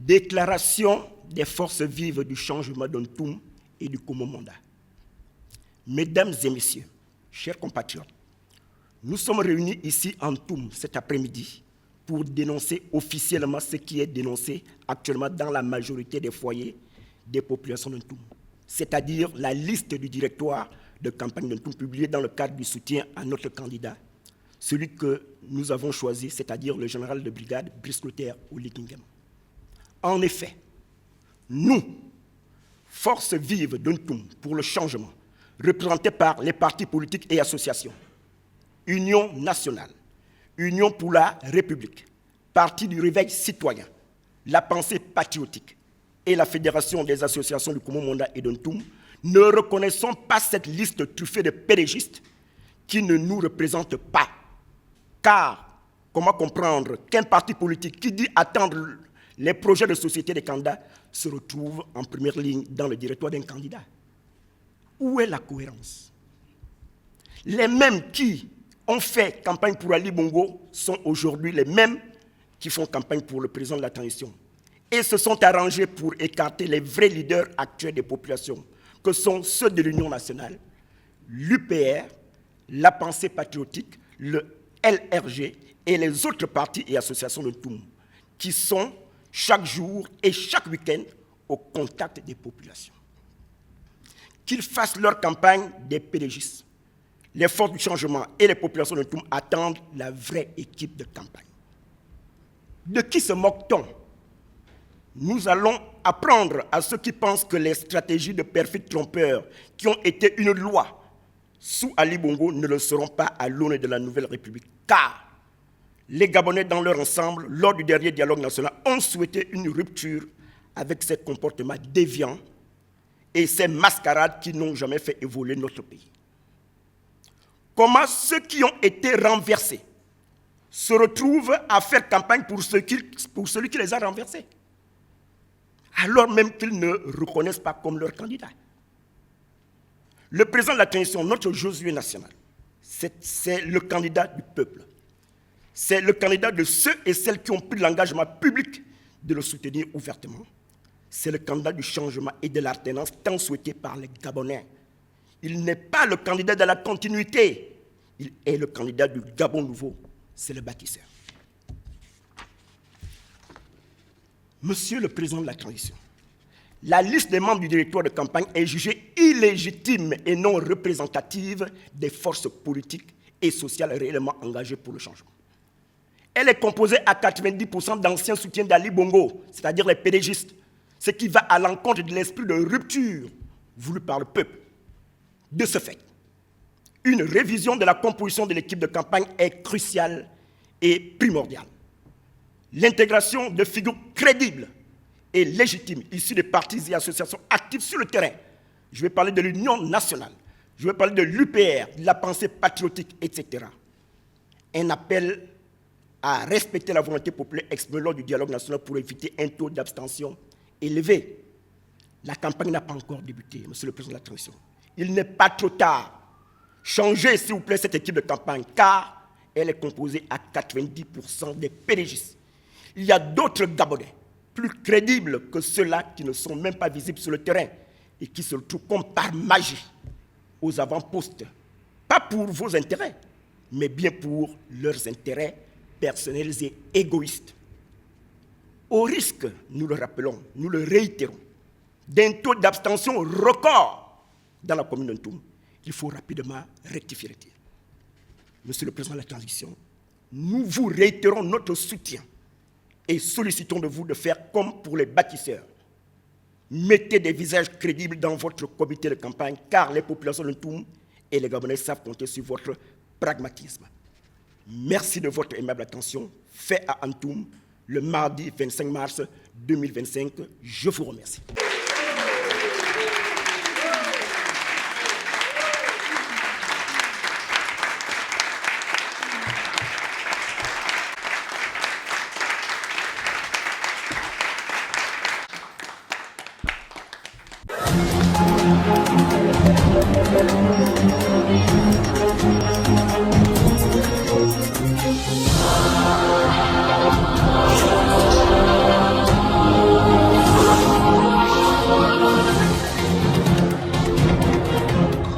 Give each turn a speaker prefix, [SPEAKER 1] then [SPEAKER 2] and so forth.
[SPEAKER 1] Déclaration des forces vives du changement d'Ontoum et du Komo-Monda. Mesdames et messieurs, chers compatriotes, nous sommes réunis ici en Ntoum cet après-midi pour dénoncer officiellement ce qui est dénoncé actuellement dans la majorité des foyers des populations de Ntoum, c'est-à-dire la liste du directoire de campagne de Ntoum publiée dans le cadre du soutien à notre candidat, celui que nous avons choisi, c'est-à-dire le général de brigade Brice Clotaire Oligui. En effet, nous, forces vives de Ntoum pour le changement, représentés par les partis politiques et associations, Union nationale, Union pour la République, Parti du réveil citoyen, la pensée patriotique et la Fédération des associations du Komo-Monda et de Ntoum, ne reconnaissons pas cette liste truffée de pérégistes qui ne nous représente pas. Car, comment comprendre qu'un parti politique qui dit attendre les projets de société des candidats se retrouvent en première ligne dans le directoire d'un candidat? Où est la cohérence? Les mêmes qui ont fait campagne pour Ali Bongo sont aujourd'hui les mêmes qui font campagne pour le président de la transition et se sont arrangés pour écarter les vrais leaders actuels des populations, que sont ceux de l'Union nationale, l'UPR, la pensée patriotique, le LRG et les autres partis et associations de Ntoum, qui sont chaque jour et chaque week-end au contact des populations. Qu'ils fassent leur campagne des pérégistes. Les forces du changement et les populations de Ntoum attendent la vraie équipe de campagne. De qui se moque-t-on? Nous allons apprendre à ceux qui pensent que les stratégies de perfides trompeurs qui ont été une loi sous Ali Bongo ne le seront pas à l'aune de la Nouvelle République. Car les Gabonais dans leur ensemble, lors du dernier dialogue national, ont souhaité une rupture avec ces comportements déviants et ces mascarades qui n'ont jamais fait évoluer notre pays. Comment ceux qui ont été renversés se retrouvent à faire campagne pour celui qui les a renversés, alors même qu'ils ne reconnaissent pas comme leur candidat? Le président de la transition, notre Josué national, c'est le candidat du peuple. C'est le candidat de ceux et celles qui ont pris l'engagement public de le soutenir ouvertement. C'est le candidat du changement et de l'alternance tant souhaité par les Gabonais. Il n'est pas le candidat de la continuité. Il est le candidat du Gabon nouveau. C'est le bâtisseur. Monsieur le président de la transition, la liste des membres du directoire de campagne est jugée illégitime et non représentative des forces politiques et sociales réellement engagées pour le changement. Elle est composée à 90% d'anciens soutiens d'Ali Bongo, c'est-à-dire les pédégistes, ce qui va à l'encontre de l'esprit de rupture voulu par le peuple. De ce fait, une révision de la composition de l'équipe de campagne est cruciale et primordiale. L'intégration de figures crédibles et légitimes issues des partis et associations actives sur le terrain. Je vais parler de l'Union nationale, je vais parler de l'UPR, de la pensée patriotique, etc. Un appel à respecter la volonté populaire exprimée lors du dialogue national pour éviter un taux d'abstention élevé. La campagne n'a pas encore débuté, monsieur le président de la transition. Il n'est pas trop tard. Changez, s'il vous plaît, cette équipe de campagne, car elle est composée à 90% des pérégistes. Il y a d'autres Gabonais, plus crédibles que ceux-là qui ne sont même pas visibles sur le terrain et qui se retrouvent comme par magie aux avant-postes. Pas pour vos intérêts, mais bien pour leurs intérêts personnels et égoïstes. Au risque, nous le rappelons, nous le réitérons, d'un taux d'abstention record dans la commune de Ntoum, il faut rapidement rectifier le tir. Monsieur le président de la transition, nous vous réitérons notre soutien et sollicitons de vous de faire comme pour les bâtisseurs. Mettez des visages crédibles dans votre comité de campagne, car les populations de Ntoum et les Gabonais savent compter sur votre pragmatisme. Merci de votre aimable attention. Fait à Ntoum le mardi 25 mars 2025. Je vous remercie.